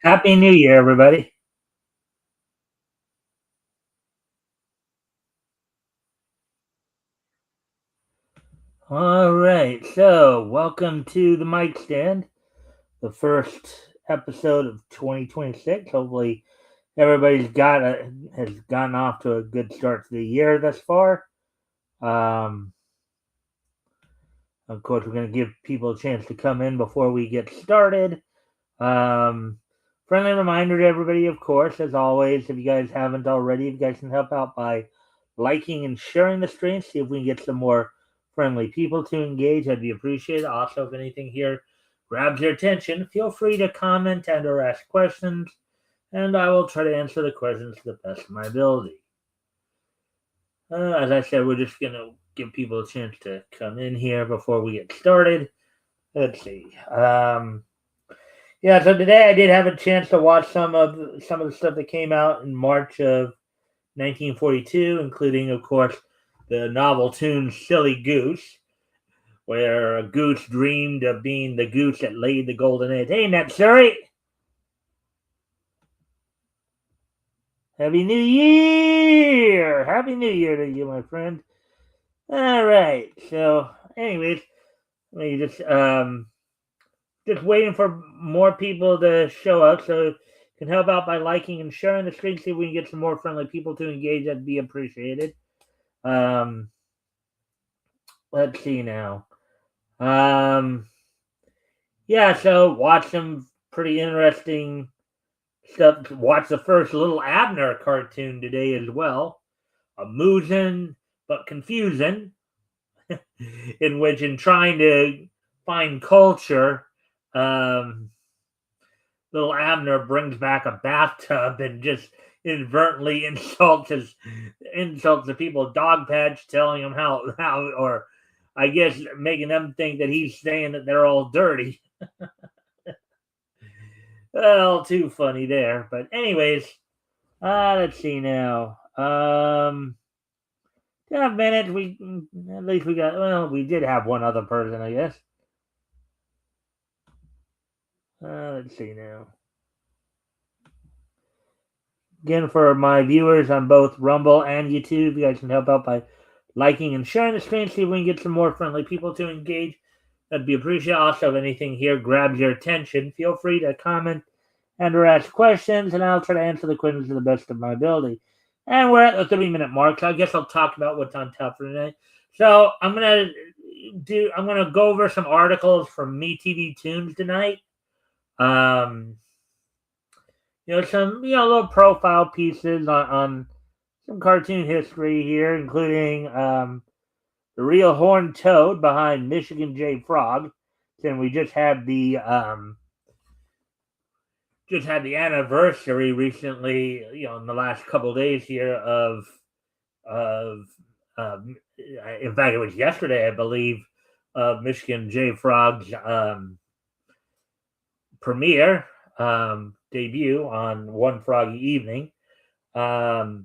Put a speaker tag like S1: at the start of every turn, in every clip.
S1: Happy New Year, everybody. All right, so welcome to the Mikestand, the first episode of 2026. Hopefully, everybody's has gotten off to a good start to the year thus far. Um, of course, we're going to give people a chance to come in before we get started. Um, Friendly reminder to everybody, of course, as always, if you guys haven't already, if you guys can help out by liking and sharing the stream, see if we can get some more friendly people to engage. I'd be appreciated. Also, if anything here grabs your attention, feel free to comment and or ask questions, and I will try to answer the questions to the best of my ability. As I said, we're just going to give people a chance to come in here before we get started. Let's see. Yeah, so today I did have a chance to watch some of the stuff that came out in March of 1942, including, of course, the novel tune "Silly Goose," where a goose dreamed of being the goose that laid the golden egg. Hey, Nat Surrey! Happy New Year! Happy New Year to you, my friend. All right. So, anyways, let me just waiting for more people to show up. So, if you can help out by liking and sharing the screen. See if we can get some more friendly people to engage. That'd be appreciated. Um, let's see now. Um, yeah, so watch some pretty interesting stuff. Watch the first Little Abner cartoon today as well. Amusing but confusing, in which, in trying to find culture, um, Little Abner brings back a bathtub and just inadvertently insults the people at Dog Patch, telling them how or I guess making them think that he's saying that they're all dirty. Well, too funny there. But anyways, let's see now. 10 minutes. We at least we got. Well, we did have one other person, I guess. Let's see now. Again, for my viewers on both Rumble and YouTube, you guys can help out by liking and sharing the screen. See if we can get some more friendly people to engage. That'd be appreciated. Also, if anything here grabs your attention, feel free to comment and or ask questions, and I'll try to answer the questions to the best of my ability. And we're at the 3-minute mark, so I guess I'll talk about what's on top for today. So I'm gonna go over some articles from MeTV Tunes tonight. Um, some little profile pieces on some cartoon history here, including the real horned toad behind Michigan J Frog. And we just had the anniversary recently, in the last couple of days here of in fact, it was yesterday, I believe, of Michigan J Frog's premiere debut on One Froggy Evening. We're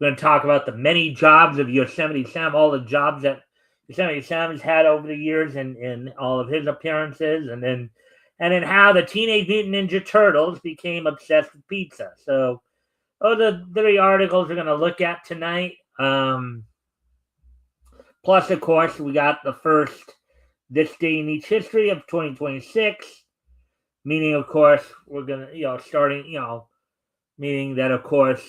S1: going to talk about the many jobs of Yosemite Sam, all the jobs that Yosemite Sam has had over the years, and all of his appearances, and then how the Teenage Mutant Ninja Turtles became obsessed with pizza. So, the three articles we're going to look at tonight. Plus, of course, we got the first This Day in Each History of 2026, meaning, of course, we're going to, meaning that, of course,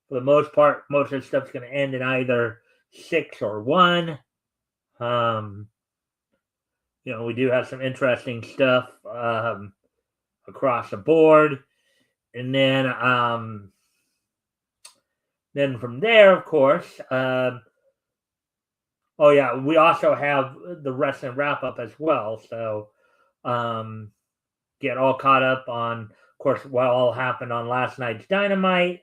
S1: for the most part, most of the stuff's going to end in either 6 or 1. We do have some interesting stuff across the board. And then from there, of course, we also have the wrestling wrap up as well. So get all caught up on, of course, what all happened on last night's Dynamite,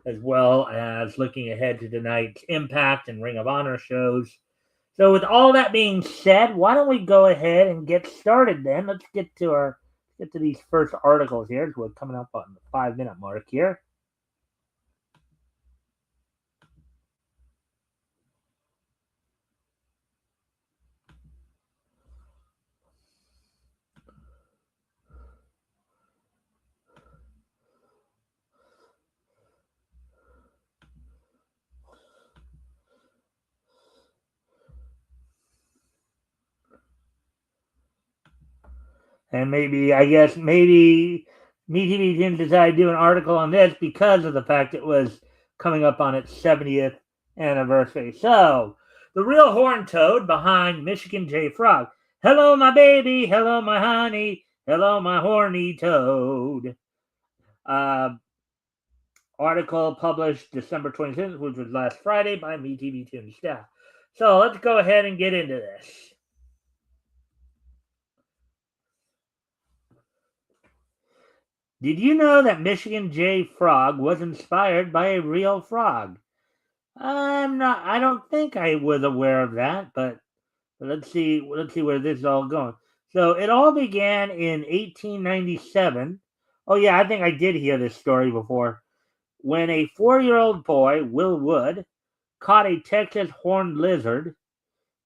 S1: as well as looking ahead to tonight's Impact and Ring of Honor shows. So with all that being said, why don't we go ahead and get started then? Let's get to these first articles here. We're coming up on the 5-minute mark here. And maybe MeTV didn't decide to do an article on this because of the fact it was coming up on its 70th anniversary. So, the real horned toad behind Michigan J. Frog. Hello, my baby. Hello, my honey. Hello, my horny toad. Article published December 26th, which was last Friday, by MeTV Toon staff. So, let's go ahead and get into this. Did you know that Michigan J. Frog was inspired by a real frog? I don't think I was aware of that, but let's see where this is all going. So it all began in 1897. Oh yeah, I think I did hear this story before. When a 4-year-old boy, Will Wood, caught a Texas horned lizard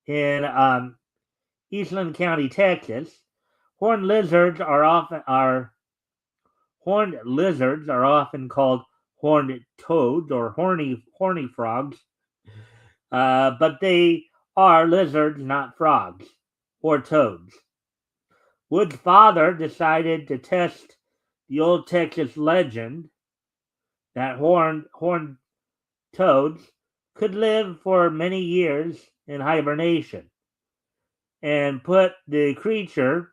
S1: in Eastland County, Texas. Horned lizards are often called horned toads or horny frogs, but they are lizards, not frogs or toads. Wood's father decided to test the old Texas legend that horned toads could live for many years in hibernation, and put the creature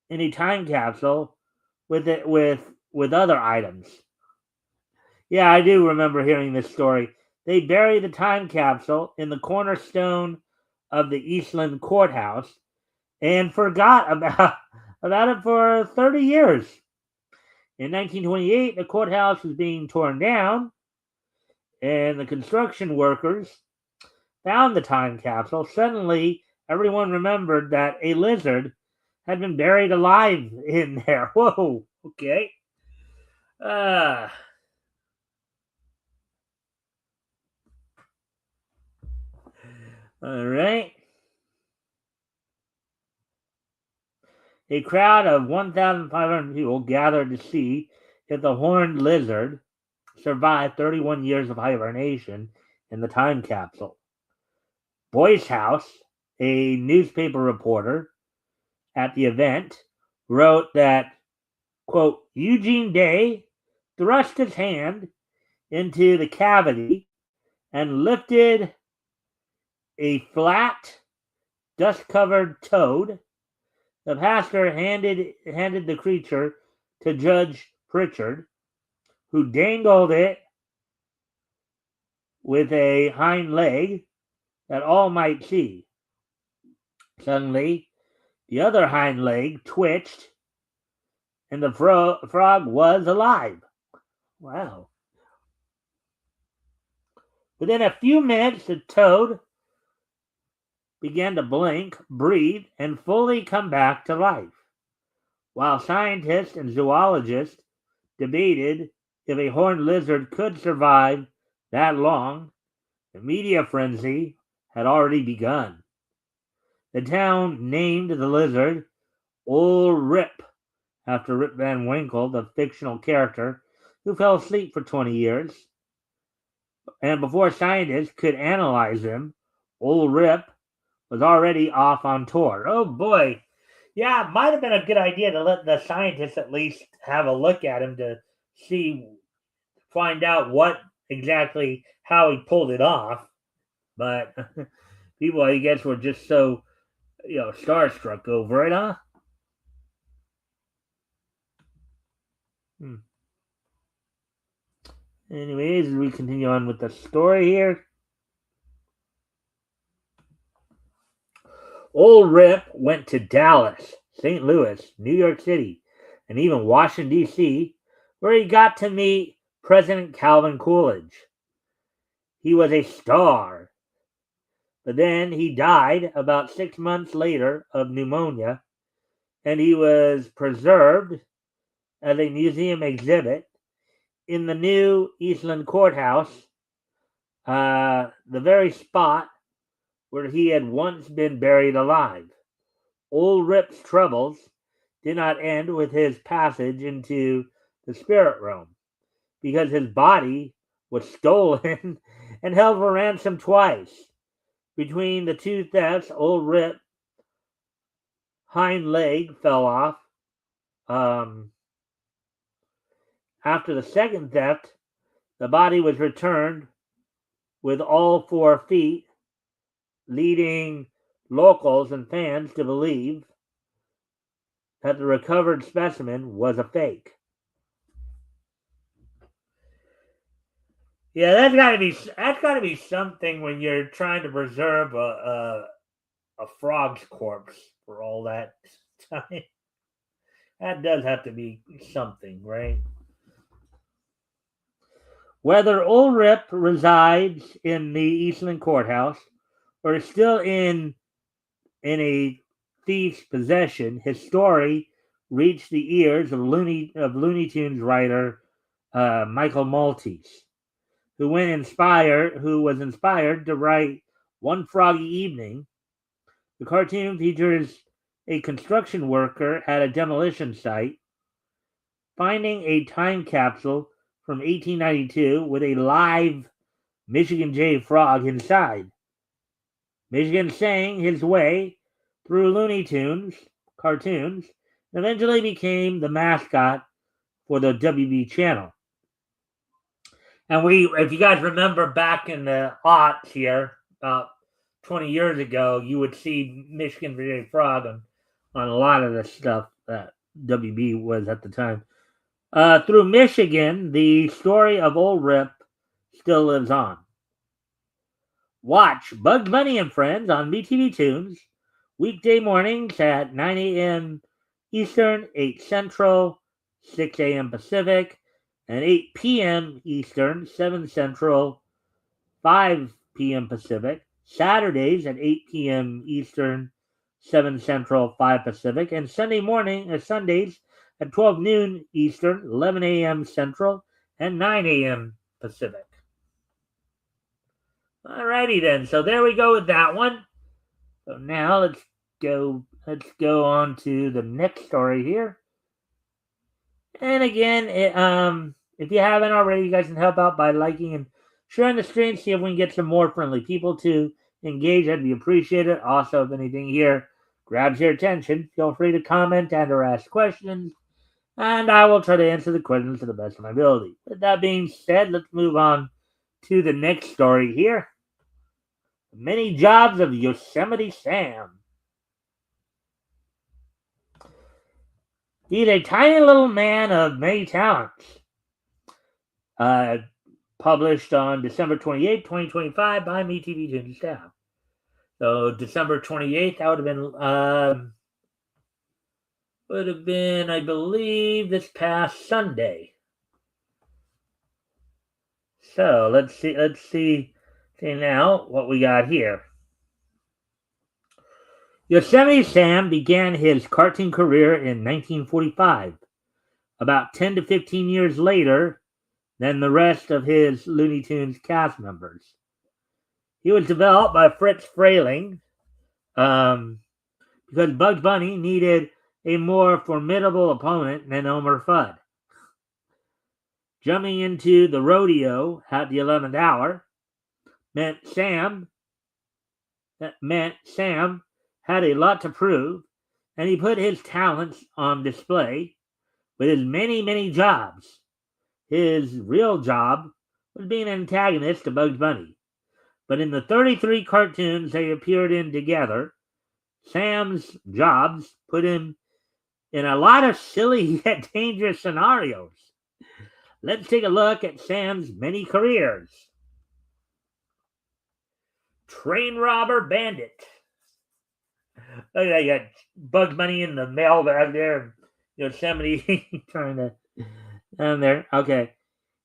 S1: in a time capsule with other items. Yeah, I do remember hearing this story. They buried the time capsule in the cornerstone of the Eastland courthouse and forgot about it for 30 years. In 1928, the courthouse was being torn down, and the construction workers found the time capsule. Suddenly, everyone remembered that a lizard had been buried alive in there. Whoa, okay. All right. A crowd of 1,500 people gathered to see if the horned lizard survived 31 years of hibernation in the time capsule. Boyce House, a newspaper reporter at the event, wrote that, quote, Eugene Day thrust his hand into the cavity and lifted a flat, dust-covered toad. The pastor handed the creature to Judge Pritchard, who dangled it with a hind leg that all might see. Suddenly, the other hind leg twitched, and the frog was alive. Wow. Within a few minutes, the toad began to blink, breathe, and fully come back to life. While scientists and zoologists debated if a horned lizard could survive that long, the media frenzy had already begun. The town named the lizard Old Rip, after Rip Van Winkle, the fictional character who fell asleep for 20 years. And before scientists could analyze him, Old Rip was already off on tour. Oh boy. Yeah, it might have been a good idea to let the scientists at least have a look at him to find out what exactly how he pulled it off. But people, I guess, were just so starstruck over it, huh? Anyways, we continue on with the story here. Old Rip went to Dallas, St. Louis, New York City, and even Washington, D.C., where he got to meet President Calvin Coolidge. He was a star. But then he died about 6 months later of pneumonia, and he was preserved as a museum exhibit in the new Eastland Courthouse, the very spot where he had once been buried alive. Old Rip's troubles did not end with his passage into the spirit realm, because his body was stolen and held for ransom twice. Between the two thefts, Old Rip hind leg fell off. Um, After the second theft, the body was returned with all 4 feet, leading locals and fans to believe that the recovered specimen was a fake. Yeah, that's gotta be something when you're trying to preserve a frog's corpse for all that time. That does have to be something, right? Whether Ulrich resides in the Eastland courthouse or is still in a thief's possession, his story reached the ears of Looney Tunes writer Michael Maltese, who was inspired to write One Froggy Evening. The cartoon features a construction worker at a demolition site finding a time capsule from 1892 with a live Michigan J frog inside. Michigan sang his way through Looney Tunes cartoons and eventually became the mascot for the WB channel. And if you guys remember back in the aughts here, about 20 years ago, you would see Michigan J Frog on a lot of the stuff that WB was at the time. Through Michigan, the story of Old Rip still lives on. Watch Bugs Bunny and Friends on BTV Tunes weekday mornings at 9 a.m. Eastern, 8 Central, 6 a.m. Pacific, and 8 p.m. Eastern, 7 Central, 5 p.m. Pacific. Saturdays at 8 p.m. Eastern, 7 Central, 5 Pacific, and Sundays at 12 noon Eastern, 11 a.m. Central, and 9 a.m. Pacific. Alrighty then, so there we go with that one. So now let's go on to the next story here. And again, if you haven't already, you guys can help out by liking and sharing the stream. See if we can get some more friendly people to engage. That'd be appreciated. Also, if anything here grabs your attention, feel free to comment and or ask questions, and I will try to answer the questions to the best of my ability. With that being said, let's move on to the next story here. The many jobs of Yosemite Sam. He's a tiny little man of many talents. Published on December 28th, 2025 by MeTV Tunes staff. So December 28th, that would have been, I believe, this past Sunday. So let's see now what we got here. Yosemite Sam began his cartoon career in 1945, about 10 to 15 years later than the rest of his Looney Tunes cast members. He was developed by Fritz Frayling because Bugs Bunny needed a more formidable opponent than Elmer Fudd. Jumping into the rodeo at the 11th hour meant Sam had a lot to prove, and he put his talents on display with his many, many jobs. His real job was being an antagonist to Bugs Bunny. But in the 33 cartoons they appeared in together, Sam's jobs put him in a lot of silly yet dangerous scenarios. Let's take a look at Sam's many careers. Train robber bandit. Look at that, you got Bugs Bunny in the mailbag there. Yosemite trying to down there. Okay.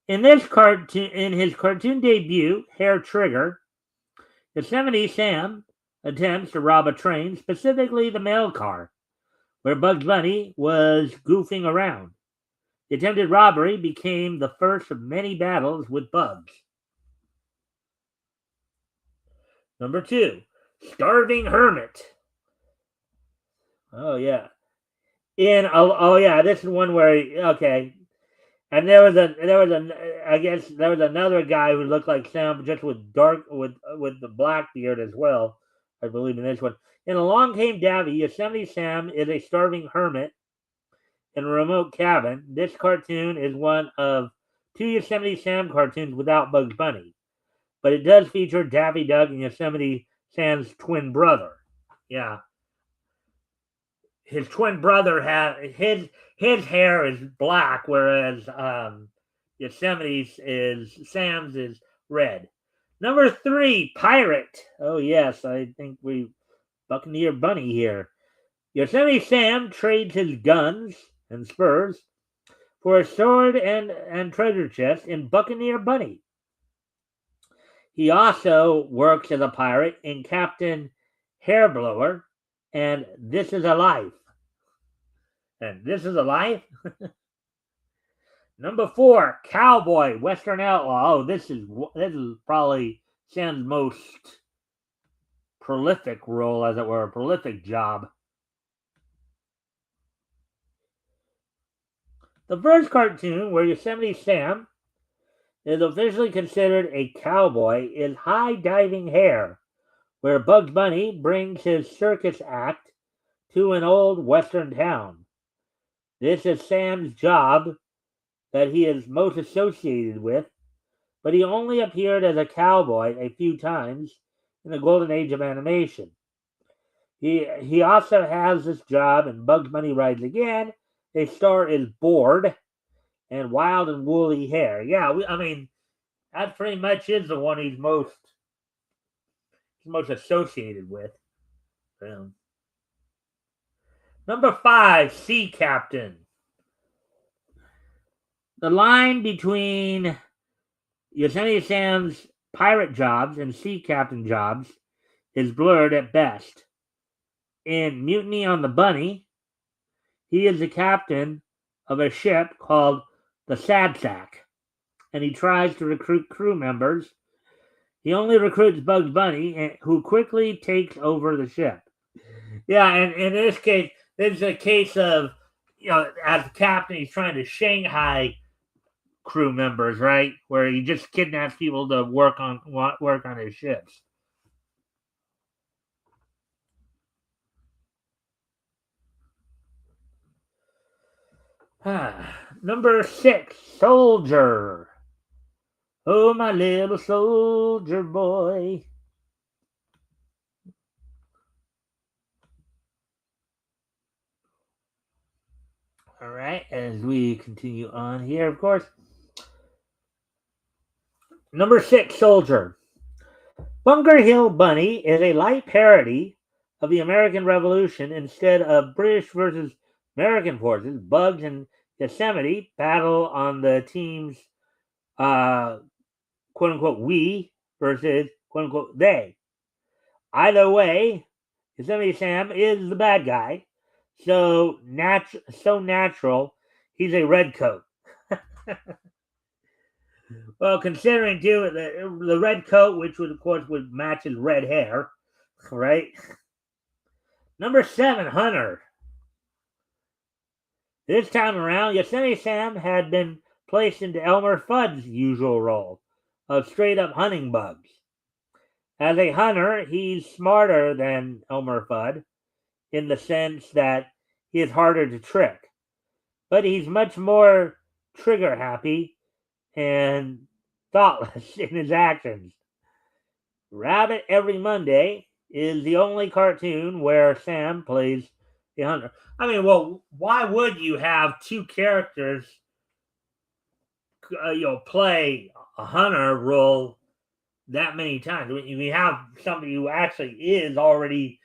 S1: In his cartoon debut, Hair Trigger, Yosemite Sam attempts to rob a train, specifically the mail car, where Bugs Bunny was goofing around. The attempted robbery became the first of many battles with Bugs. Number 2, Starving Hermit. Oh yeah. This is one where okay. And there was another guy who looked like Sam, just with the black beard as well. I believe in this one. In Along Came Davy, Yosemite Sam is a starving hermit in a remote cabin. This cartoon is one of two Yosemite Sam cartoons without Bugs Bunny, but it does feature Daffy Duck and Yosemite Sam's twin brother. Yeah, his twin brother has his hair is black, whereas Yosemite's is Sam's is red. Number 3, Pirate. Oh yes, I think we Buccaneer Bunny here. Yosemite Sam trades his guns and spurs for a sword and treasure chest in Buccaneer Bunny. He also works as a pirate in Captain Hairblower and This Is a Life. And This Is a Life? Number 4, Cowboy, Western Outlaw. Oh, this is probably Sam's most prolific role, as it were, a prolific job. The first cartoon where Yosemite Sam is officially considered a cowboy is High Diving Hare, where Bugs Bunny brings his circus act to an old western town. This is Sam's job that he is most associated with, but he only appeared as a cowboy a few times in the golden age of animation. He also has this job in Bugs Bunny Rides Again. A star is Bored and Wild and Woolly Hair. Yeah, I mean, that pretty much is the one he's most associated with. Number 5, Sea Captain. The line between Yosemite Sam's pirate jobs and sea captain jobs is blurred at best. In Mutiny on the Bunny, he is the captain of a ship called the Sad Sack, and he tries to recruit crew members. He only recruits Bugs Bunny, who quickly takes over the ship. Yeah, and in this case, it's a case of, as the captain, he's trying to Shanghai crew members, right? Where he just kidnaps people to work on his ships. Number 6, Soldier. Oh, my little soldier boy. All right, as we continue on here, of course. Number 6, Soldier. Bunker Hill Bunny is a light parody of the American Revolution. Instead of British versus American forces, Bugs and Yosemite battle on the team's quote unquote we versus quote unquote they. Either way, Yosemite Sam is the bad guy. So natural, he's a redcoat. Well, considering too the red coat, which would of course would match his red hair, right? Number 7, Hunter. This time around, Yosemite Sam had been placed into Elmer Fudd's usual role of straight-up hunting bugs. As a hunter, he's smarter than Elmer Fudd in the sense that he is harder to trick, but he's much more trigger-happy and thoughtless in his actions. Rabbit Every Monday is the only cartoon where Sam plays a hunter. I mean, well, why would you have two characters, play a hunter role that many times? When you have somebody who actually is already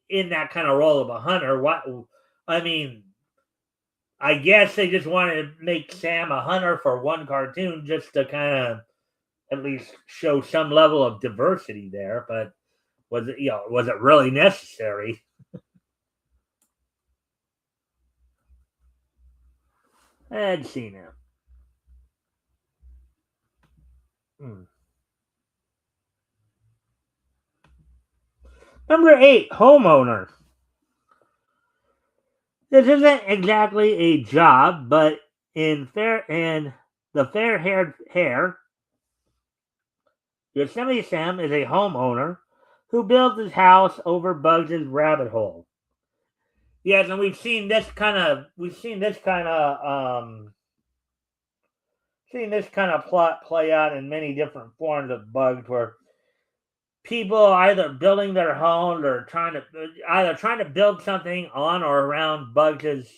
S1: in that kind of role of a hunter, I mean, I guess they just wanted to make Sam a hunter for one cartoon just to kind of at least show some level of diversity there. But was it really necessary? Let's see now. Number 8, Homeowner. This isn't exactly a job, but in the fair-haired hare, Yosemite Sam is a homeowner who builds his house over Bugs' rabbit hole. Yes, and seen this kind of plot play out in many different forms of Bugs, where people either building their home or trying to build something on or around Bugs'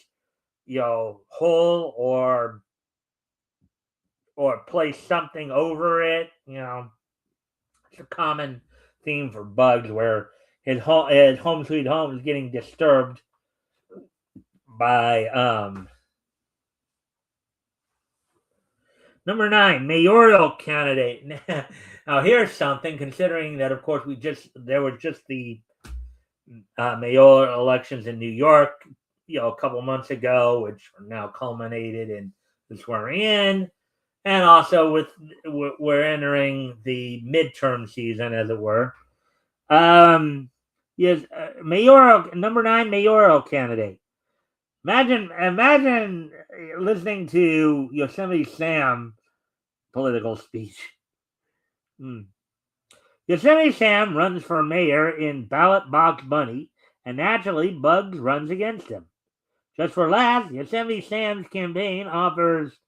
S1: hole, or place something over it. It's a common theme for Bugs, where his home sweet home is getting disturbed by number 9, mayoral candidate. Now here's something, considering that of course there was just the mayoral elections in New York, a couple months ago, which are now culminated in the swearing in, and also we're entering the midterm season, as it were. Yes, mayoral number 9 mayoral candidate. Imagine listening to Yosemite Sam political speech. Yosemite Sam runs for mayor in Ballot Box Bunny, and naturally Bugs runs against him. Just for laughs, Yosemite Sam's campaign offers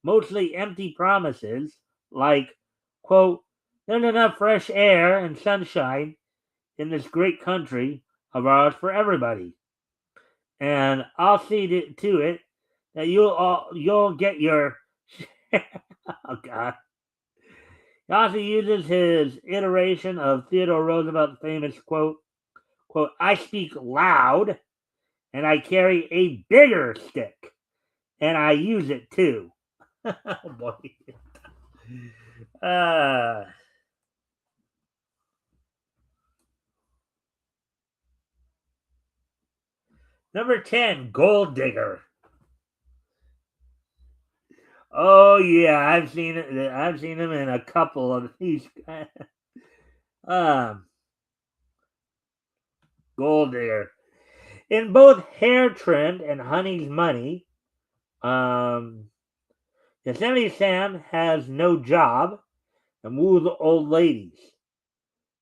S1: mostly empty promises like, quote, "There's enough fresh air and sunshine in this great country of ours for everybody. And I'll see to it that you'll get your..." Oh, God. He also uses his iteration of Theodore Roosevelt's famous quote, "I speak loud, and I carry a bigger stick, and I use it too." Oh, boy. Number 10, Gold Digger. Oh yeah, I've seen it. I've seen him in a couple of these. Gold Digger. In both Hair Trend and Honey's Money, Yosemite Sam has no job and woos old ladies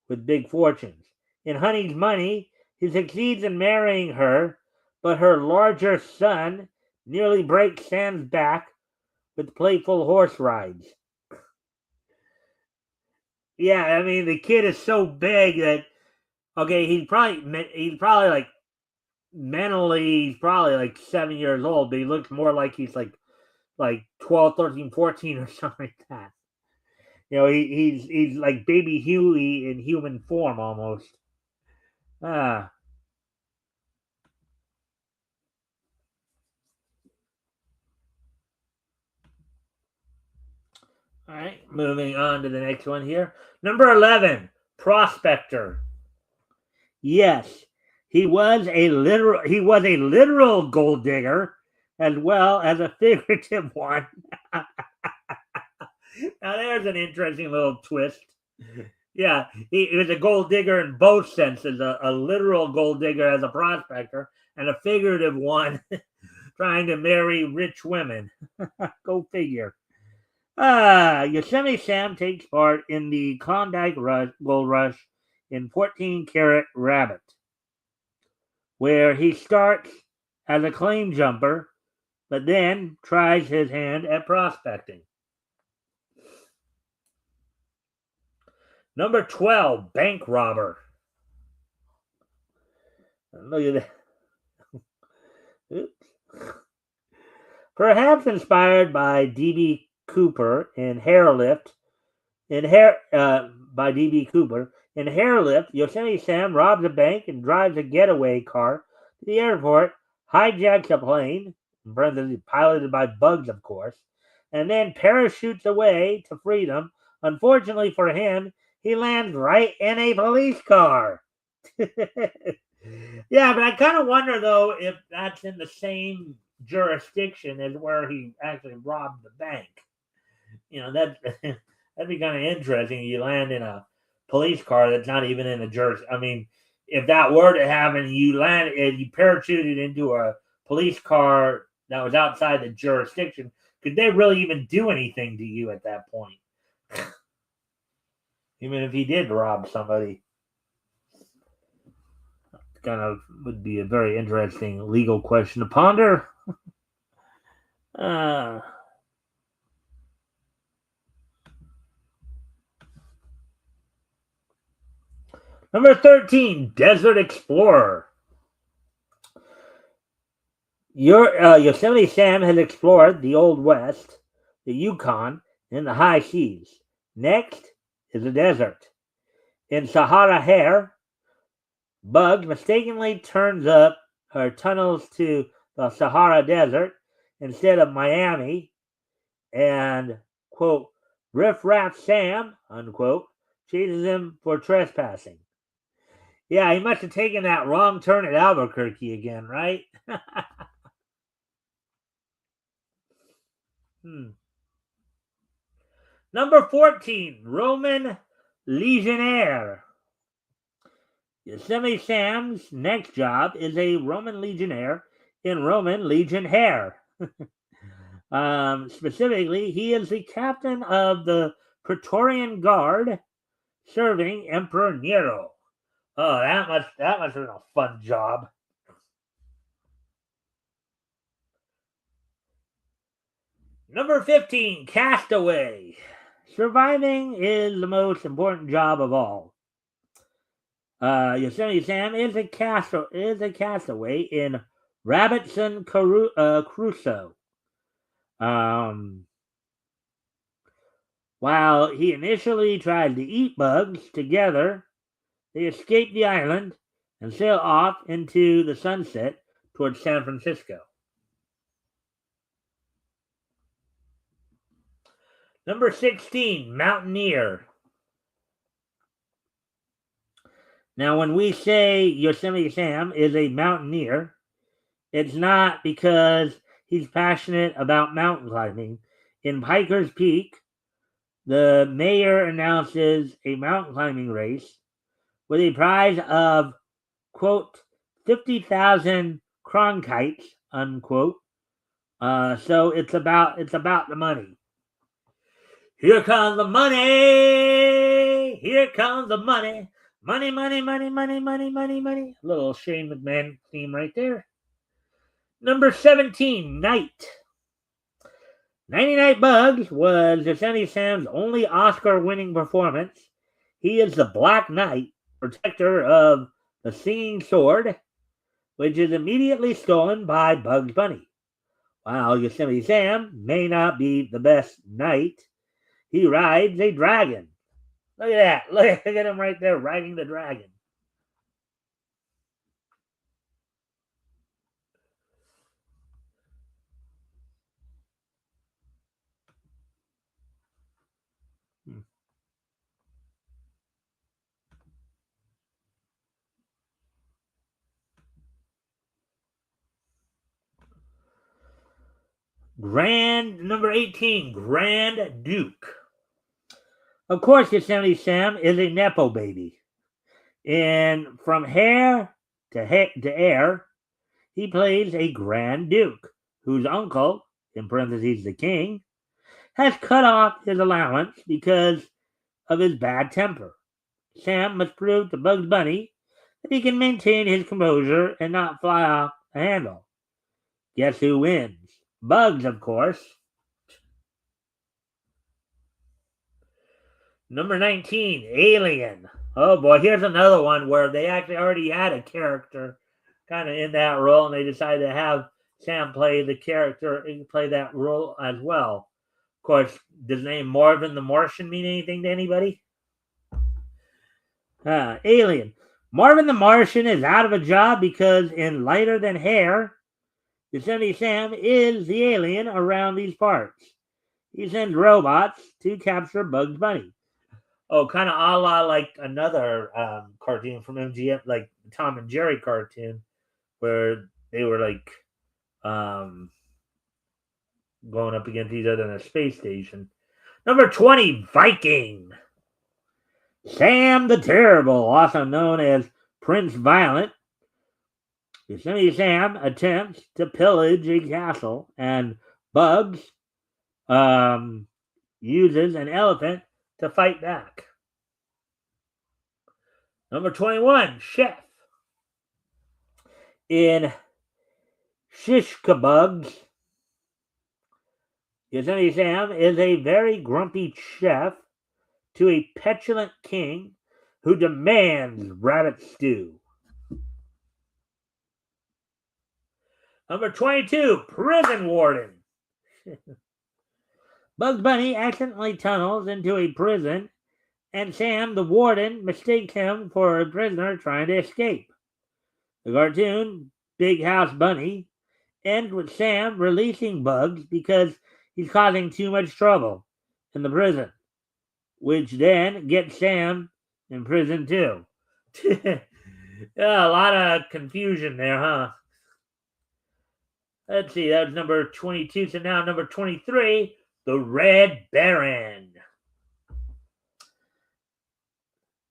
S1: with big fortunes. In Honey's Money, he succeeds in marrying her, but her larger son nearly breaks Sam's back with playful horse rides. Yeah, I mean the kid is so big that he's probably like mentally he's probably like 7 years old, but he looks more like he's like 12, 13, 14 or something like that. He's like baby Huey in human form almost. Ah. All right, moving on to the next one here. Number 11, Prospector. Yes, he was a literal gold digger as well as a figurative one. Now there's an interesting little twist. Yeah, he was a gold digger in both senses, a literal gold digger as a prospector, and a figurative one trying to marry rich women. Go figure. Yosemite Sam takes part in the Klondike Gold Rush in 14 Karat Rabbit, where he starts as a claim jumper, but then tries his hand at prospecting. Number 12, Bank Robber. Look at that. Oops. Perhaps inspired by D.B. Cooper in Hairlift, by D.B. Cooper. In Hairlift, Yosemite Sam robs a bank and drives a getaway car to the airport, hijacks a plane, piloted by Bugs, of course, and then parachutes away to freedom. Unfortunately for him, he lands right in a police car. Yeah, but I kind of wonder, though, if that's in the same jurisdiction as where he actually robbed the bank. That'd be kind of interesting. You land in a police car that's not even in a jurisdiction. I mean, if that were to happen, you parachuted into a police car that was outside the jurisdiction. Could they really even do anything to you at that point? Even if he did rob somebody. kind of would be a very interesting legal question to ponder. Uh, Number 13, Desert Explorer. Yosemite Sam has explored the Old West, the Yukon, and the high seas. Next is the desert. In Sahara Hare, Bugs mistakenly turns up or tunnels to the Sahara Desert instead of Miami, and, quote, Riff Raff Sam, unquote, chases him for trespassing. Yeah, he must have taken that wrong turn at Albuquerque again, right? Number 14, Roman Legionnaire. Yosemite Sam's next job is a Roman Legionnaire in Roman Legion Hair. Specifically, he is the captain of the Praetorian Guard serving Emperor Nero. Oh, that must have been a fun job. Number 15, Castaway. Surviving is the most important job of all. Yosemite Sam is a castaway in Robinson Crusoe. While he initially tries to eat bugs, together they escape the island and sail off into the sunset towards San Francisco. Number 16, Mountaineer. Now, when we say Yosemite Sam is a mountaineer, it's not because he's passionate about mountain climbing. In Piker's Peak, the mayor announces a mountain climbing race with a prize of, quote, 50,000 kronkites, unquote. So it's about the money. Here comes the money. Here comes the money. Money, money, money, money, money, money, money. A little Shane McMahon theme right there. Number 17, Night. 99 Bugs was Yosemite Sam's only Oscar-winning performance. He is the Black Knight, protector of the Singing Sword, which is immediately stolen by Bugs Bunny. While Yosemite Sam may not be the best knight, he rides a dragon. Look at that. Look at him right there riding the dragon. Number 18, Grand Duke. Of course, Yosemite Sam is a Nepo baby. And from hair to heir, he plays a Grand Duke, whose uncle, in parentheses the king, has cut off his allowance because of his bad temper. Sam must prove to Bugs Bunny that he can maintain his composure and not fly off the handle. Guess who wins? Bugs, of course. Number 19, Alien. Oh boy, here's another one where they actually already had a character kind of in that role, and they decided to have Sam play the character and play that role as well. Of course, does the name Marvin the Martian mean anything to anybody? Alien. Marvin the Martian is out of a job because in Lighter Than Hair, Yosemite Sam is the alien around these parts. He sends robots to capture Bugs Bunny. Oh, kind of a la like another cartoon from MGM, like Tom and Jerry cartoon, where they were like going up against each other in a space station. Number 20, Viking. Sam the Terrible, also known as Prince Violent. Yosemite Sam attempts to pillage a castle, and Bugs uses an elephant to fight back. Number 21, Chef. In Shishkabugs, Yosemite Sam is a very grumpy chef to a petulant king who demands rabbit stew. Number 22, Prison Warden. Bugs Bunny accidentally tunnels into a prison, and Sam, the warden, mistakes him for a prisoner trying to escape. The cartoon, Big House Bunny, ends with Sam releasing Bugs because he's causing too much trouble in the prison, which then gets Sam in prison too. Yeah, a lot of confusion there, huh? Let's see, that was number 22. So now number 23, the Red Baron.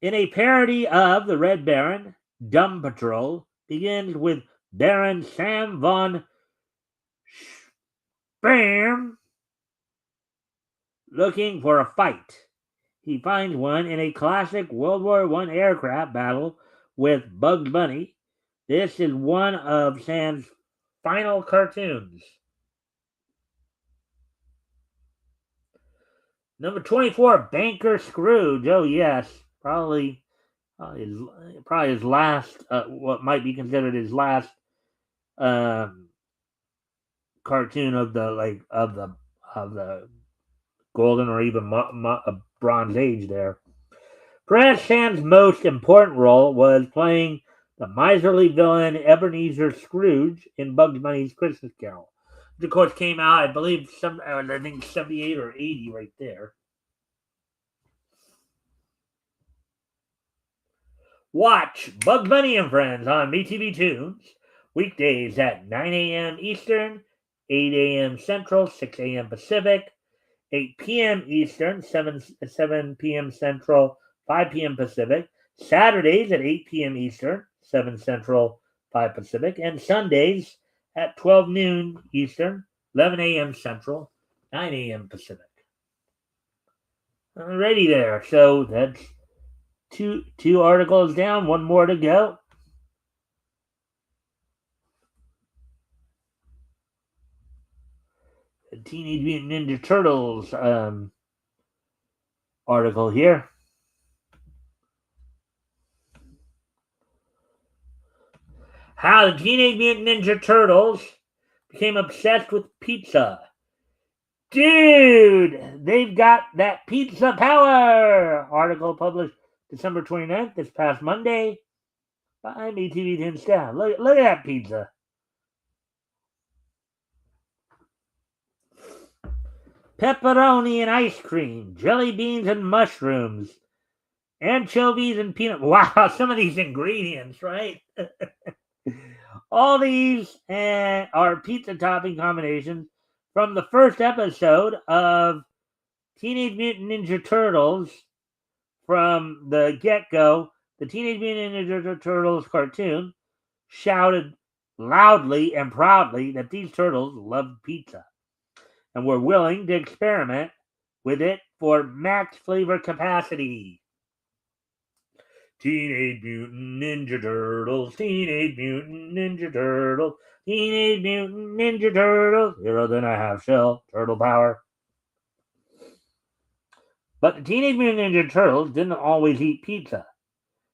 S1: In a parody of the Red Baron, Dumb Patrol begins with Baron Sam von Spam looking for a fight. He finds one in a classic World War I aircraft battle with Bugs Bunny. This is one of Sam's final cartoons. Number 24, Banker Scrooge. Oh, yes. Probably his last, what might be considered his last cartoon of the golden or even bronze age there. Perhaps Sam's most important role was playing the miserly villain Ebenezer Scrooge in Bugs Bunny's Christmas Carol, which of course came out, I believe, I think 78 or 80 right there. Watch Bugs Bunny and Friends on BTV Tunes weekdays at 9 a.m. Eastern, 8 a.m. Central, 6 a.m. Pacific, 8 p.m. Eastern, 7 p.m. Central, 5 p.m. Pacific, Saturdays at 8 p.m. Eastern, 7 Central, 5 Pacific, and Sundays at 12 noon Eastern, 11 a.m. Central, 9 a.m. Pacific. Alrighty there. So that's two articles down, one more to go. The Teenage Mutant Ninja Turtles article here. How the Teenage Mutant Ninja Turtles became obsessed with pizza. Dude, they've got that pizza power! Article published December 29th, this past Monday, by BTV Tunes staff. Look at that pizza. Pepperoni and ice cream, jelly beans and mushrooms, anchovies and peanut. Wow, some of these ingredients, right? All these are pizza topping combinations from the first episode of Teenage Mutant Ninja Turtles. From the get-go, the Teenage Mutant Ninja Turtles cartoon shouted loudly and proudly that these turtles loved pizza and were willing to experiment with it for max flavor capacity. Teenage Mutant Ninja Turtles, Teenage Mutant Ninja Turtles, Teenage Mutant Ninja Turtles, hero than a half shell, turtle power. But the Teenage Mutant Ninja Turtles didn't always eat pizza.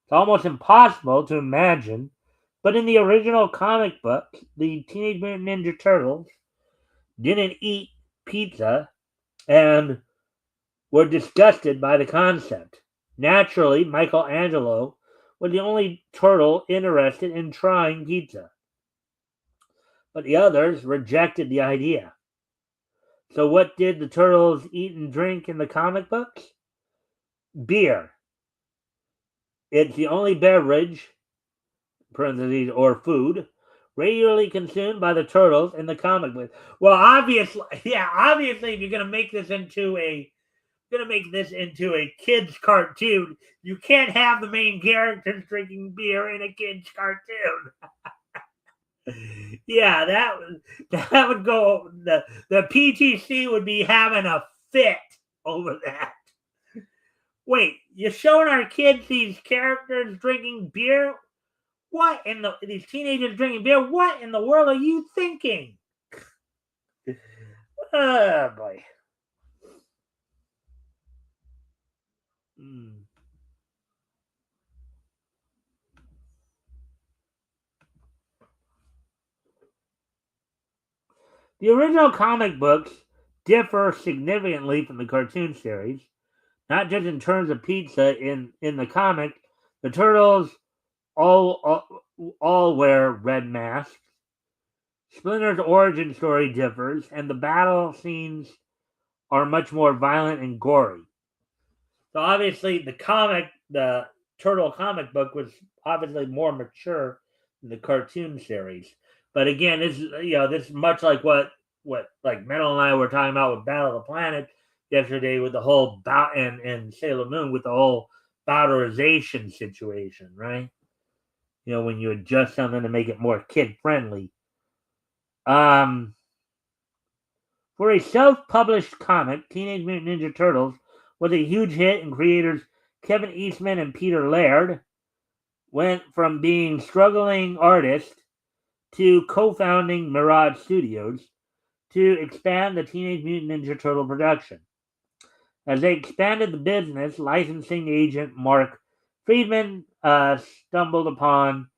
S1: It's almost impossible to imagine, but in the original comic book, the Teenage Mutant Ninja Turtles didn't eat pizza and were disgusted by the concept. Naturally, Michelangelo was the only turtle interested in trying pizza, but the others rejected the idea. So what did the turtles eat and drink in the comic books? Beer. It's the only beverage, parentheses, or food, regularly consumed by the turtles in the comic book. Well, obviously, if you're gonna make this into a kid's cartoon, you can't have the main characters drinking beer in a kid's cartoon. Yeah, that would go. The PTC would be having a fit over that. Wait, you're showing our kids these characters drinking beer? What in the these teenagers drinking beer? What in the world are you thinking? Oh boy. Mm. The original comic books differ significantly from the cartoon series, not just in terms of pizza. In the comic, the turtles all wear red masks. Splinter's origin story differs, and the battle scenes are much more violent and gory. So obviously, the turtle comic book was obviously more mature than the cartoon series. But again, this is much like what like Metal and I were talking about with Battle of the Planet yesterday with the whole and Sailor Moon with the whole bowderization situation, right? When you adjust something to make it more kid friendly. Um, for a self-published comic, Teenage Mutant Ninja Turtles was a huge hit, and creators Kevin Eastman and Peter Laird went from being struggling artists to co-founding Mirage Studios to expand the Teenage Mutant Ninja Turtle production. As they expanded the business, licensing agent Mark Friedman stumbled upon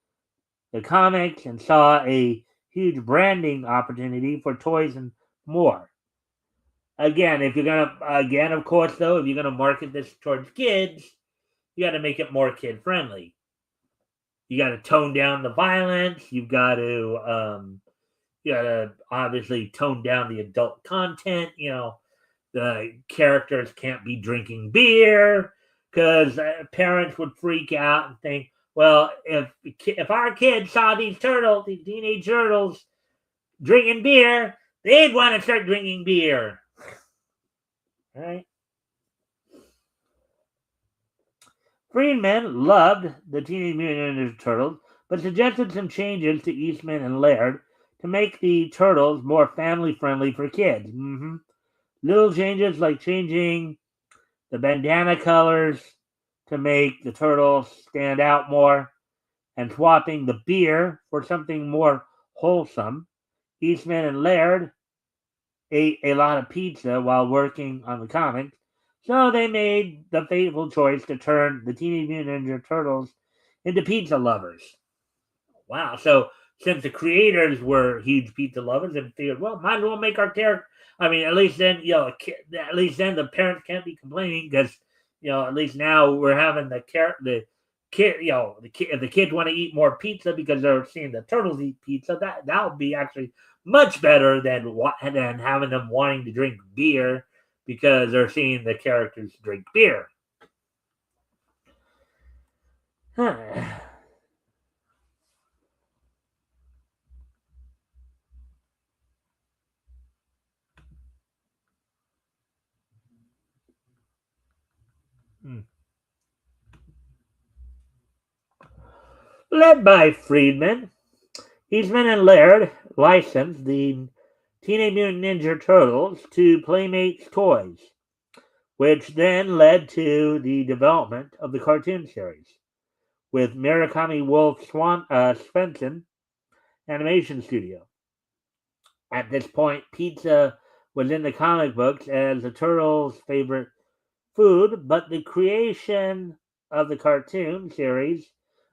S1: the comics and saw a huge branding opportunity for toys and more. Again, if you're gonna, again, of course, though, if you're gonna market this towards kids, you got to make it more kid friendly. You got to tone down the violence. You got to obviously tone down the adult content. The characters can't be drinking beer because parents would freak out and think, well, if our kids saw these teenage turtles, drinking beer, they'd want to start drinking beer, right? Friedman loved the Teenage Mutant Ninja Turtles, but suggested some changes to Eastman and Laird to make the turtles more family-friendly for kids. Little changes like changing the bandana colors to make the turtles stand out more, and swapping the beer for something more wholesome. Eastman and Laird ate a lot of pizza while working on the comics, so they made the fateful choice to turn the Teenage Mutant Ninja Turtles into pizza lovers. Wow. So since the creators were huge pizza lovers and figured, well, might as well make our character. I mean, at least then, at least then the parents can't be complaining because, at least now we're having the kid, if the kids want to eat more pizza because they're seeing the turtles eat pizza, that would be actually much better than having them wanting to drink beer because they're seeing the characters drink beer. Huh. Hmm. Led by Friedman, Eastman and Laird licensed the Teenage Mutant Ninja Turtles to Playmates Toys, which then led to the development of the cartoon series, with Murakami Wolf Svensson Animation Studio. At this point, pizza was in the comic books as the Turtles' favorite food, but the creation of the cartoon series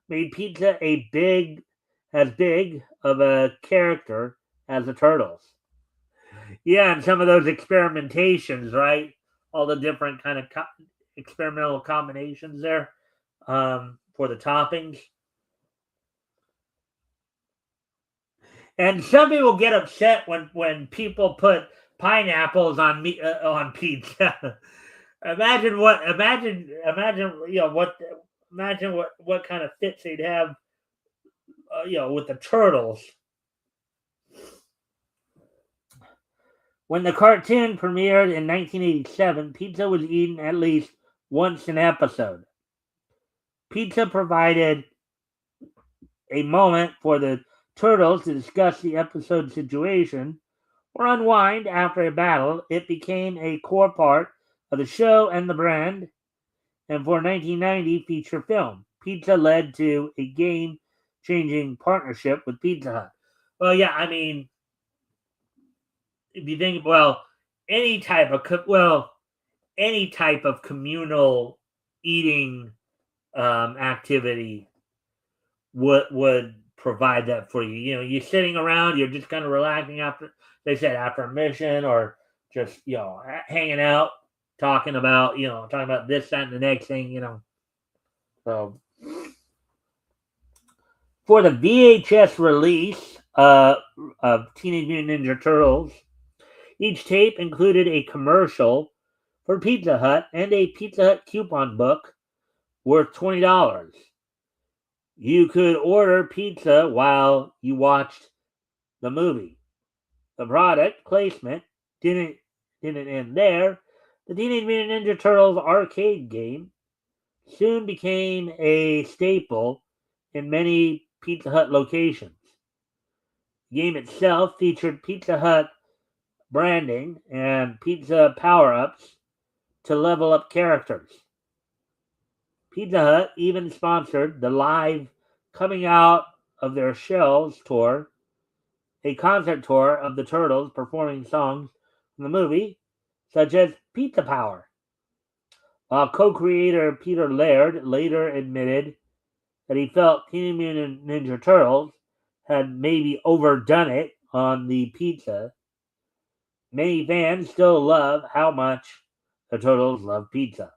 S1: made pizza as big of a character as the Turtles. Yeah, and some of those experimentations, right? All the different kind of experimental combinations there for the toppings. And some people get upset when people put pineapples on pizza. Imagine what kind of fits they'd have, with the turtles. When the cartoon premiered in 1987, pizza was eaten at least once an episode. Pizza provided a moment for the turtles to discuss the episode situation or unwind after a battle. It became a core part of the show and the brand, and for 1990 feature film. Pizza led to a game changing partnership with Pizza Hut. Well, yeah, I mean, if you think, well, any type of communal eating activity would provide that for you. You know, you're sitting around, you're just kind of relaxing after, they said, after a mission, or just, you know, hanging out, talking about this, that, and the next thing, you know. So for the VHS release of Teenage Mutant Ninja Turtles, each tape included a commercial for Pizza Hut and a Pizza Hut coupon book worth $20. You could order pizza while you watched the movie. The product placement didn't end there. The Teenage Mutant Ninja Turtles arcade game soon became a staple in many Pizza Hut locations. The game itself featured Pizza Hut branding and pizza power-ups to level up characters. Pizza Hut even sponsored the live Coming Out of Their Shells tour, a concert tour of the Turtles performing songs from the movie, such as Pizza Power. While co-creator Peter Laird later admitted that he felt Teenage Mutant Ninja Turtles had maybe overdone it on the pizza, many fans still love how much the Turtles love pizza.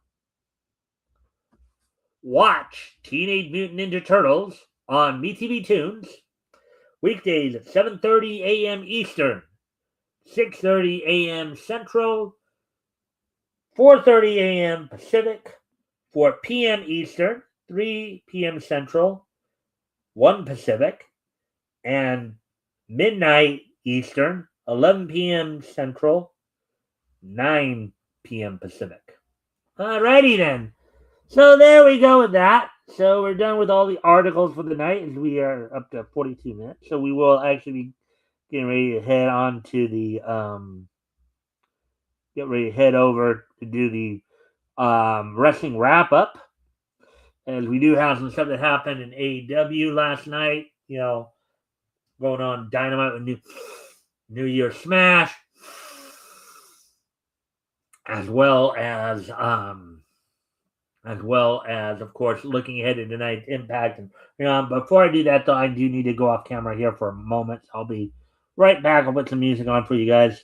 S1: Watch Teenage Mutant Ninja Turtles on MeTV Tunes weekdays at 7:30 a.m. Eastern, 6:30 a.m. Central, 4:30 a.m. Pacific, 4 p.m. Eastern, 3 p.m. Central, 1 Pacific, and midnight Eastern, 11 p.m. Central, 9 p.m. Pacific. Alrighty then. So there we go with that. So we're done with all the articles for the night, as we are up to 42 minutes. So we will actually be getting ready to head on to the get ready to head over to do the wrestling wrap up, as we do have some stuff that happened in AEW last night. You know, going on Dynamite with New Year Smash, as well as of course looking ahead to tonight's Impact. And before I do that, though, I do need to go off camera here for a moment. I'll be right back. I'll put some music on for you guys.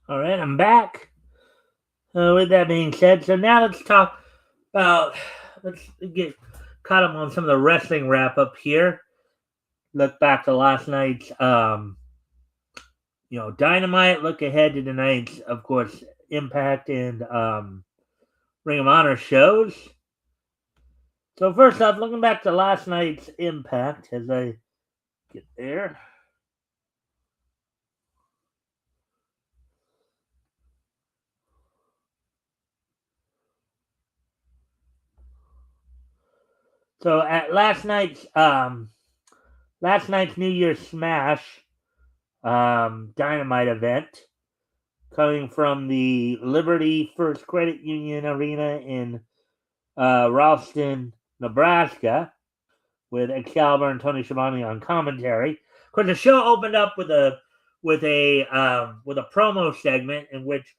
S1: All right, I'm back. With that being said, so now let's talk about, let's get caught up on some of the wrestling wrap up here. Look back to last night's, Dynamite. Look ahead to tonight's, of course, Impact and Ring of Honor shows. So first off, looking back to last night's Impact, as I get there. So at last night's New Year's Smash Dynamite event, coming from the Liberty First Credit Union Arena in Ralston, Nebraska, with Excalibur and Tony Schiavone on commentary. Of course, the show opened up with a promo segment in which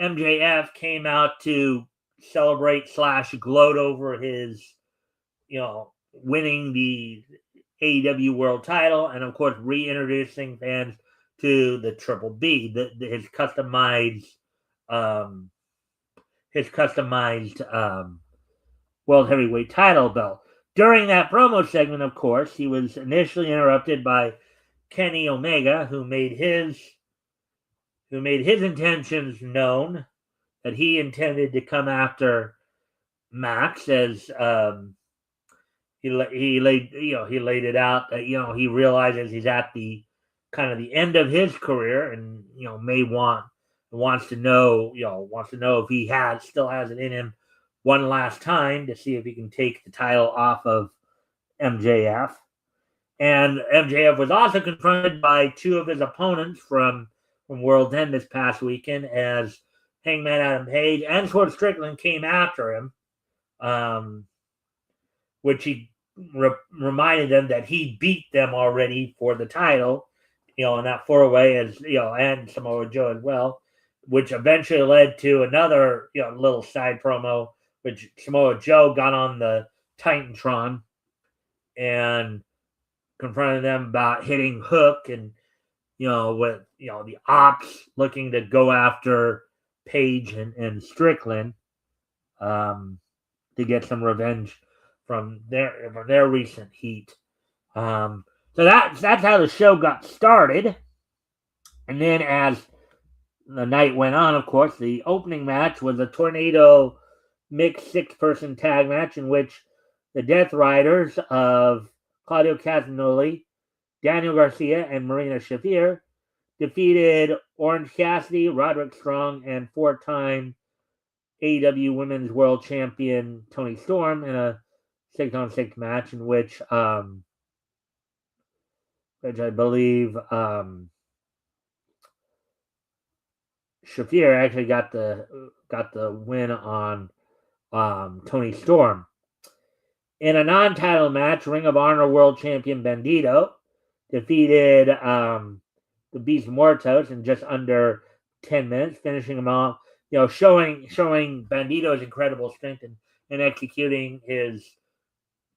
S1: MJF came out to celebrate / gloat over his, winning the AEW World Title, and of course reintroducing fans to the Triple B, um, his customized World Heavyweight Title belt. During that promo segment, of course, he was initially interrupted by Kenny Omega, who made his intentions known, that he intended to come after Max, as he laid it out that he realizes he's at the kind of the end of his career, and wants to know if he still has it in him one last time to see if he can take the title off of MJF. And MJF was also confronted by two of his opponents from World's End this past weekend, as Hangman Adam Page and Swerve Strickland came after him, which he reminded them that he beat them already for the title, in that 4-way, as and Samoa Joe as well, which eventually led to another little side promo, which Samoa Joe got on the Titantron and confronted them about hitting Hook, and with the Ops looking to go after Page and Strickland, to get some revenge from their recent heat. So that's how the show got started. And then as the night went on, of course, the opening match was a Tornado mixed 6-person tag match in which the Death Riders of Claudio Castagnoli, Daniel Garcia, and Marina Shafir defeated Orange Cassidy, Roderick Strong, and 4-time AEW Women's World Champion Toni Storm in a 6-on-6 match in which I believe Shafir actually got the win on Toni Storm. In a non-title match, Ring of Honor World Champion Bandito defeated the Beast Muertos in just under 10 minutes, finishing him off, showing Bandito's incredible strength in executing his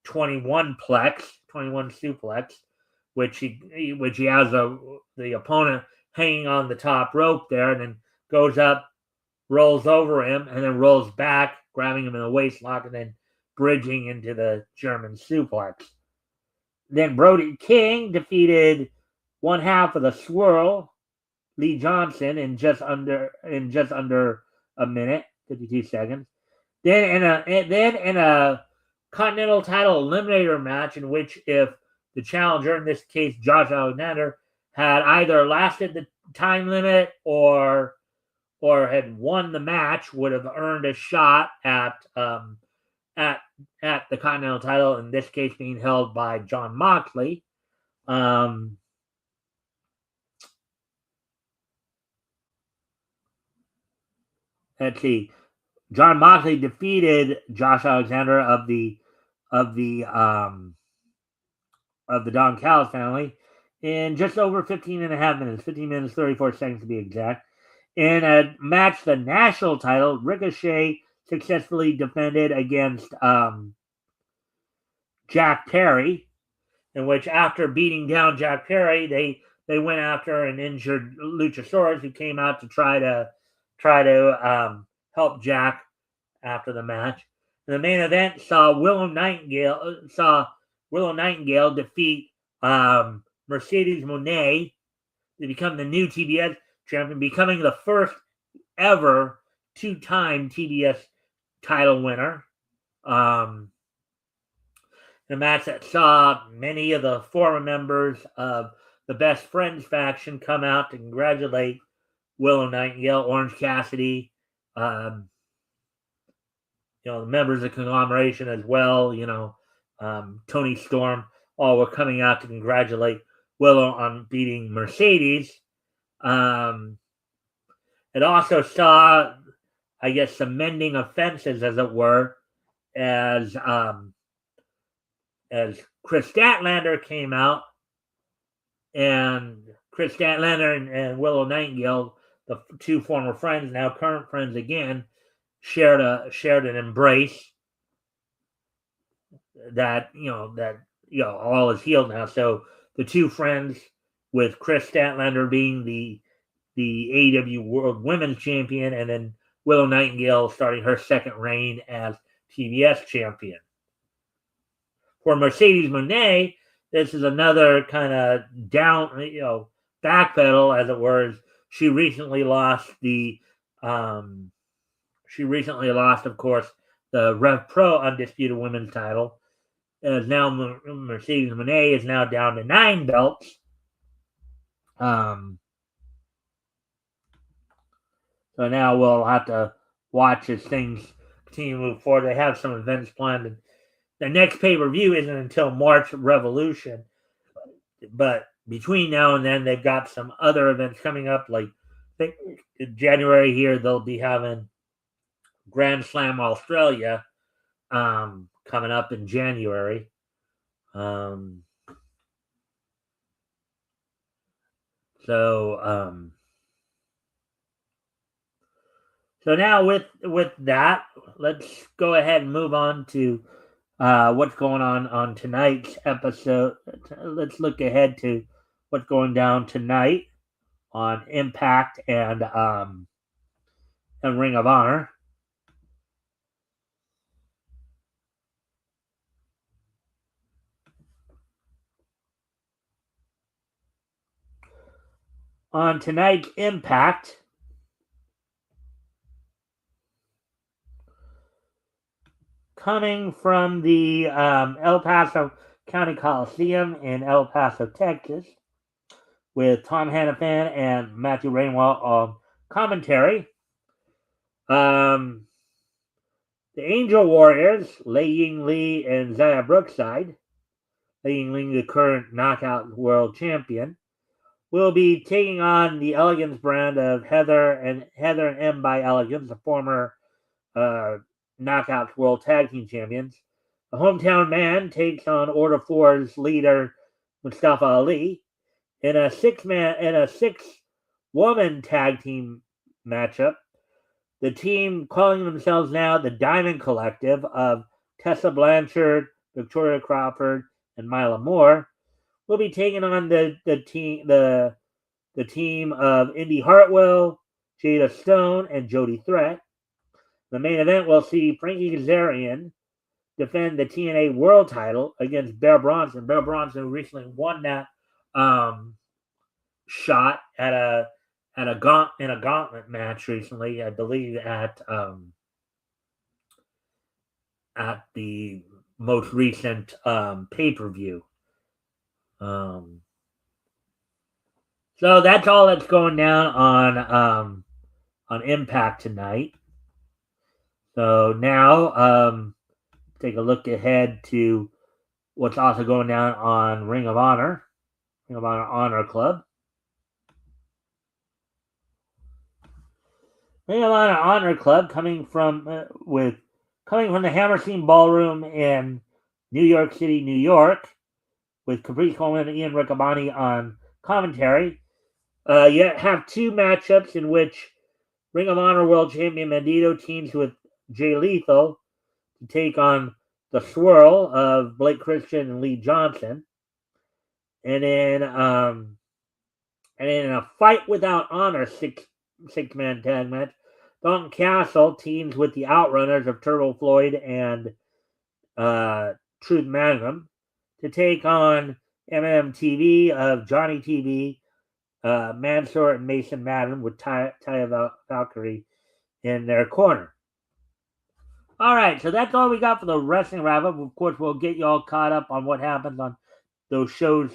S1: 21 suplex, which he has the opponent hanging on the top rope there, and then goes up, rolls over him, and then rolls back, grabbing him in the waist lock, and then bridging into the German suplex. Then Brody King defeated one half of the Swirl, Lee Johnson, in just under a minute, 52 seconds. Then in a Continental title eliminator match in which, if the challenger, in this case Josh Alexander, had either lasted the time limit or had won the match, would have earned a shot at the Continental title, in this case being held by Jon Moxley. Let's see. Jon Moxley defeated Josh Alexander of the Don Callis family in just over 15 and a half minutes, 15 minutes, 34 seconds to be exact. In a match, the national title, Ricochet successfully defended against Jack Perry, in which, after beating down Jack Perry, they they went after an injured Luchasaurus who came out to try to help Jack after the match. And the main event saw Willow Nightingale defeat Mercedes Moné to become the new TBS champion, becoming the first ever two-time TBS title winner. The match that saw many of the former members of the Best Friends faction come out to congratulate Willow Nightingale, Orange Cassidy, the members of the conglomeration as well, Tony Storm, all were coming out to congratulate Willow on beating Mercedes. It also saw, I guess, some mending of fences, as it were, as Chris Statlander came out, and Chris Statlander and Willow Nightingale, the two former friends, now current friends again, shared an embrace that all is healed now. So the two friends, with Chris Statlander being the AEW World Women's Champion, and then Willow Nightingale starting her second reign as TBS champion. For Mercedes Moné, this is another kind of down, backpedal, as it were. She recently lost of course, the Rev Pro Undisputed Women's title. As now Mercedes Moné is now down to 9 belts. So now we'll have to watch as things continue to move forward. They have some events planned. And the next pay-per-view isn't until March Revolution. But between now and then, they've got some other events coming up. Like, I think in January here, they'll be having Grand Slam Australia coming up in January. So now with that, let's go ahead and move on to what's going on tonight's episode. Let's look ahead to what's going down tonight on Impact and Ring of Honor. On tonight's Impact, coming from the El Paso County Coliseum in El Paso, Texas, with Tom Hannafan and Matthew Rainwell on commentary. The Angel Warriors, Lei Ying Lee and Zaya Brookside, Lei Ying Lee, the current Knockout World Champion, will be taking on the Elegance brand of Heather and M by Elegance, the former Knockouts World Tag Team Champions. The Hometown Man takes on Order 4's leader Mustafa Ali in a six-woman tag team matchup. The team, calling themselves now the Diamond Collective of Tessa Blanchard, Victoria Crawford, and Mila Moore, will be taking on the team of Indy Hartwell, Jada Stone, and Jody Threat. The main event will see Frankie Kazarian defend the TNA World Title against Bear Bronson. Bear Bronson recently won that shot at a gauntlet match recently, I believe at the most recent pay-per-view. So that's all that's going down on Impact tonight. So now take a look ahead to what's also going down on Ring of Honor Honor Club. Ring of Honor Club coming from the Hammerstein Ballroom in New York City, New York, with Caprice Coleman and Ian Riccaboni on commentary. You have two matchups in which Ring of Honor World Champion Bandito teams with Jay Lethal to take on the Swirl of Blake Christian and Lee Johnson. And then And in a fight without honor six-man tag match, Dalton Castle teams with the Outrunners of Turbo Floyd and Truth Magnum to take on MMTV of Johnny TV, Mansoor, and Mason Madden with Taya Valkyrie in their corner. All right, so that's all we got for the wrestling wrap-up. Of course, we'll get you all caught up on what happens on those shows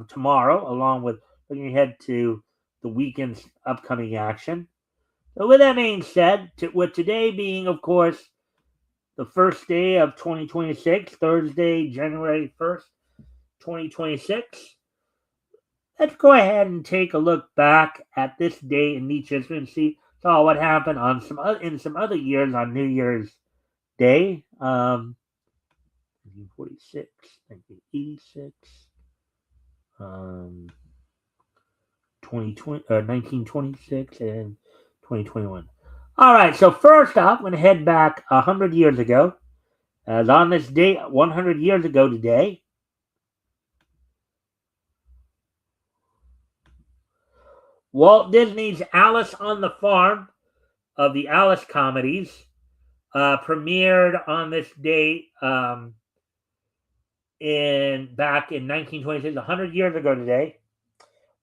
S1: tomorrow, along with looking ahead to the weekend's upcoming action. So with that being said, with today being, of course, the first day of 2026, Thursday, January 1st, 2026, let's go ahead and take a look back at this day in Nietzsche history and see what happened on some other years on New Year's Day. 1946, 1986, 1926, and 2021. All right, so first off, I'm going to head back 100 years ago. As on this date, 100 years ago today, Walt Disney's Alice on the Farm of the Alice comedies premiered on this date back in 1926, 100 years ago today.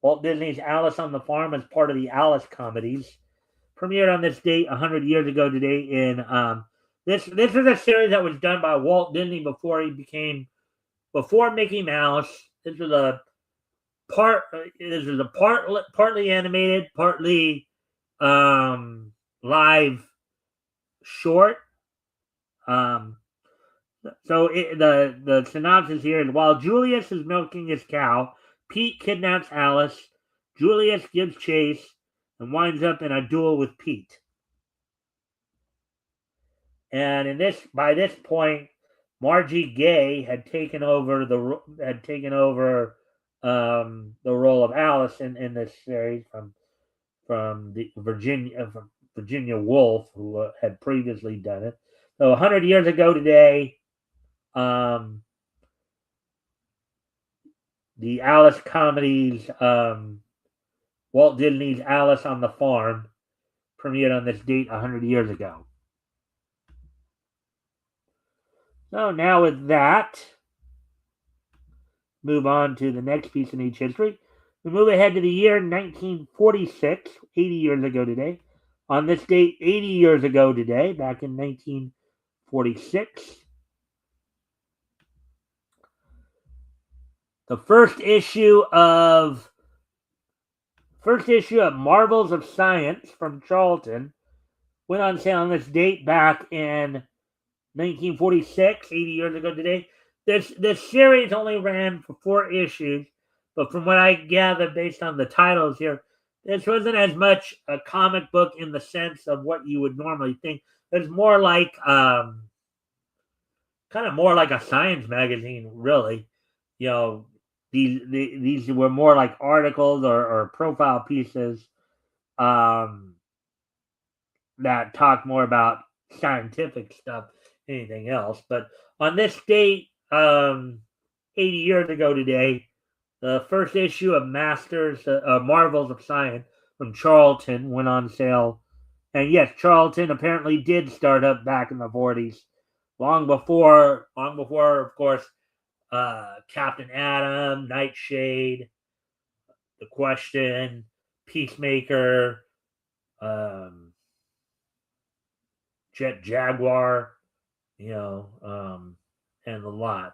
S1: Walt Disney's Alice on the Farm as part of the Alice comedies premiered on this date 100 years ago today. In this is a series that was done by Walt Disney before Mickey Mouse. This was a partly animated, partly live short. So the synopsis here is: while Julius is milking his cow, Pete kidnaps Alice. Julius gives chase and winds up in a duel with Pete. And by this point, Margie Gay had taken over the role of Alice in this series from Virginia Woolf, who had previously done it. So 100 years ago today, the Alice comedies, Walt Disney's Alice on the Farm, premiered on this date 100 years ago. So now with that, move on to the next piece in each history. We move ahead to the year 1946, 80 years ago today. On this date, 80 years ago today, back in 1946, the first issue of Marvels of Science from Charlton went on sale on this date back in 1946, 80 years ago today. This series only ran for 4 issues, but from what I gather based on the titles here, this wasn't as much a comic book in the sense of what you would normally think. It's more like kind of more like a science magazine, really. You know, these were more like articles or profile pieces that talk more about scientific stuff than anything else. But on this date, 80 years ago today, the first issue of Marvels of Science from Charlton went on sale. And yes, Charlton apparently did start up back in the 40s, long before, of course, Captain Atom, Nightshade, The Question, Peacemaker, Jet Jaguar, and the lot.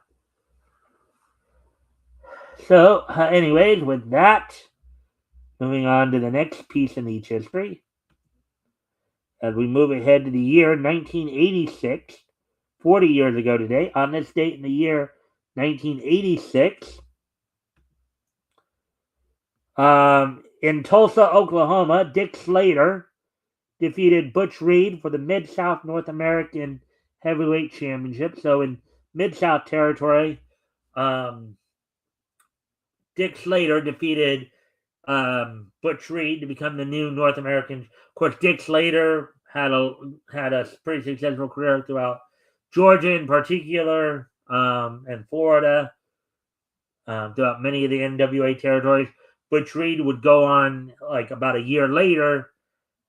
S1: So, anyways, with that, moving on to the next piece in each history. As we move ahead to the year 1986, 40 years ago today, on this date in the year 1986, in Tulsa, Oklahoma, Dick Slater defeated Butch Reed for the Mid-South North American Heavyweight Championship. So in Mid-South territory, Dick Slater defeated Butch Reed to become the new North American. Of course, Dick Slater had a pretty successful career throughout Georgia in particular, and Florida, throughout many of the NWA territories. Butch Reed would go on like about a year later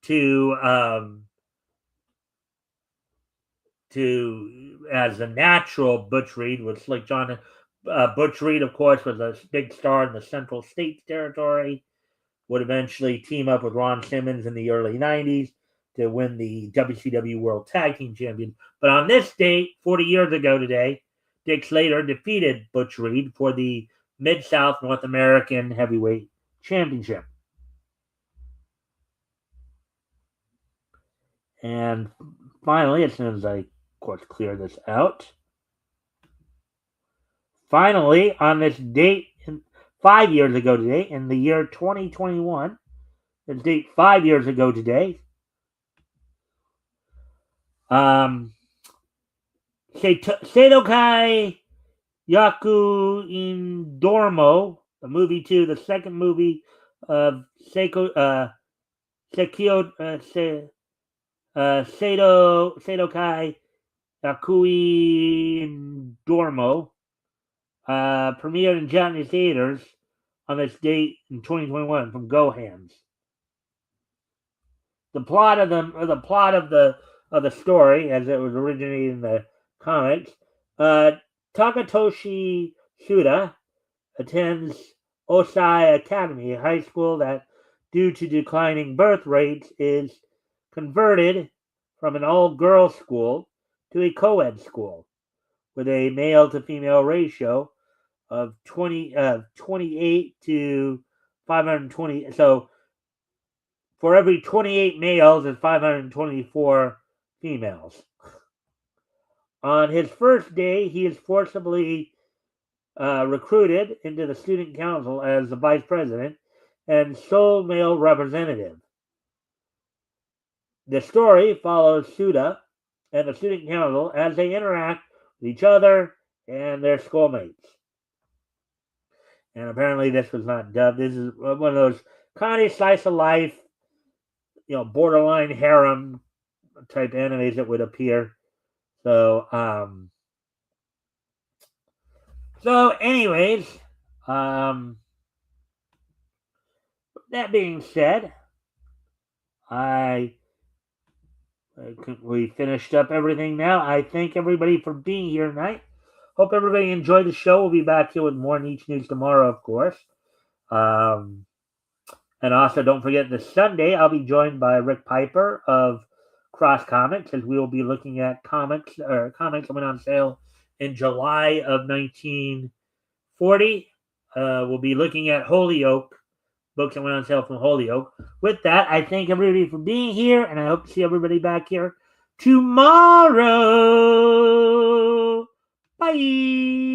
S1: to as a natural Butch Reed with Slick John. Butch Reed, of course, was a big star in the Central States territory. Would eventually team up with Ron Simmons in the early '90s to win the WCW World Tag Team Champion. But on this date, 40 years ago today, Dick Slater defeated Butch Reed for the Mid-South North American Heavyweight Championship. And finally, as soon as I, of course, clear this out, finally, on this date, 5 years ago today, in the year 2021, this date 5 years ago today, Seidokai Yaku in Dormo, the movie 2, the second movie of Seidokai Yakui in Dormo, premiered in Japanese theaters on this date in 2021 from Gohans. The plot of the story, as it was originated in the comics, Takatoshi Suda attends Osai Academy, a high school that, due to declining birth rates, is converted from an all-girls school to a co-ed school with a male-to-female ratio of 28 to 520. So for every 28 males, there's 524 females. On his first day, he is forcibly recruited into the student council as the vice president and sole male representative. The story follows Suda and the student council as they interact with each other and their schoolmates. And apparently this was not dubbed. This is one of those kind of slice of life, borderline harem type animes that would appear. So, anyways, that being said, we finished up everything now. I thank everybody for being here tonight. Hope everybody enjoyed the show. We'll be back here with more Niche News tomorrow, of course. And also, don't forget this Sunday, I'll be joined by Rick Piper of Cross Comics, as we will be looking at comics that went on sale in July of 1940. We'll be looking at Holyoke, books that went on sale from Holyoke. With that, I thank everybody for being here, and I hope to see everybody back here tomorrow. Bye.